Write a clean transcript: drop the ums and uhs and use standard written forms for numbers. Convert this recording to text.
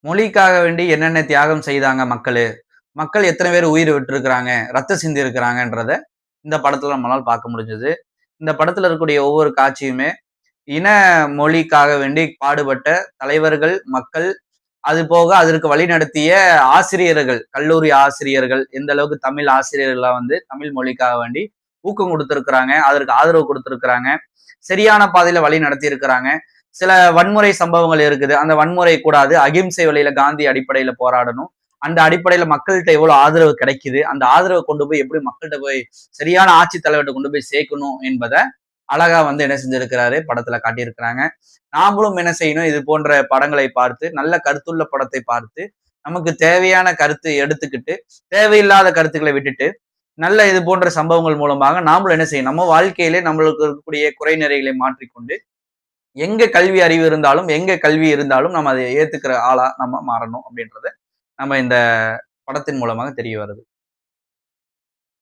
மொழிக்காக வேண்டி என்னென்ன தியாகம் செய்தாங்க மக்களு? மக்கள் எத்தன பேர் உயிர் விட்டுருக்காங்க, ரத்தம் சிந்தி இருக்கிறாங்கன்றத இந்த படத்துல நம்மளால பார்க்க முடிஞ்சது. இந்த படத்துல இருக்கக்கூடிய ஒவ்வொரு காட்சியுமே, இன மொழிக்காக வேண்டி பாடுபட்ட தலைவர்கள், மக்கள், அது போக அதற்கு வழிநடத்திய ஆசிரியர்கள், கல்லூரி ஆசிரியர்கள், எந்த அளவுக்கு தமிழ் ஆசிரியர்கள்லாம் வந்து தமிழ் மொழிக்காக வேண்டி ஊக்கம் குடுத்திருக்கிறாங்க, அதற்கு ஆதரவு குடுத்திருக்கிறாங்க, சரியான பாதையில வழி நடத்தியிருக்கிறாங்க. சில வன்முறை சம்பவங்கள் இருக்குது. அந்த வன்முறை கூடாது. அகிம்சை வழியில காந்தி அடிப்படையில போராடணும். அந்த அடிப்படையில மக்கள்ட்ட எவ்வளவு ஆதரவு கிடைக்குது. அந்த ஆதரவ கொண்டு போய் எப்படி மக்கள்ட்ட போய் சரியான ஆட்சி தலைவர்ட்ட கொண்டு போய் சேர்க்கணும் என்பத அழகா வந்து என்ன செஞ்சிருக்கிறாரு, படத்துல காட்டியிருக்கிறாங்க. நாமளும் என்ன செய்யணும், இது போன்ற படங்களை பார்த்து, நல்ல கருத்துள்ள படத்தை பார்த்து, நமக்கு தேவையான கருத்து எடுத்துக்கிட்டு, தேவையில்லாத கருத்துக்களை விட்டுட்டு, நல்ல இது போன்ற சம்பவங்கள் மூலமாக நாமளும் என்ன செய்யணும், நம்ம வாழ்க்கையிலே நம்மளுக்கு இருக்கக்கூடிய குறை நிறைகளை மாற்றிக்கொண்டு எங்க கல்வி அறிவு இருந்தாலும், எங்க கல்வி இருந்தாலும் நம்ம அதை ஏத்துக்கிற ஆளா நம்ம மாறணும் அப்படின்றத நம்ம இந்த படத்தின் மூலமாக தெரிய வருது.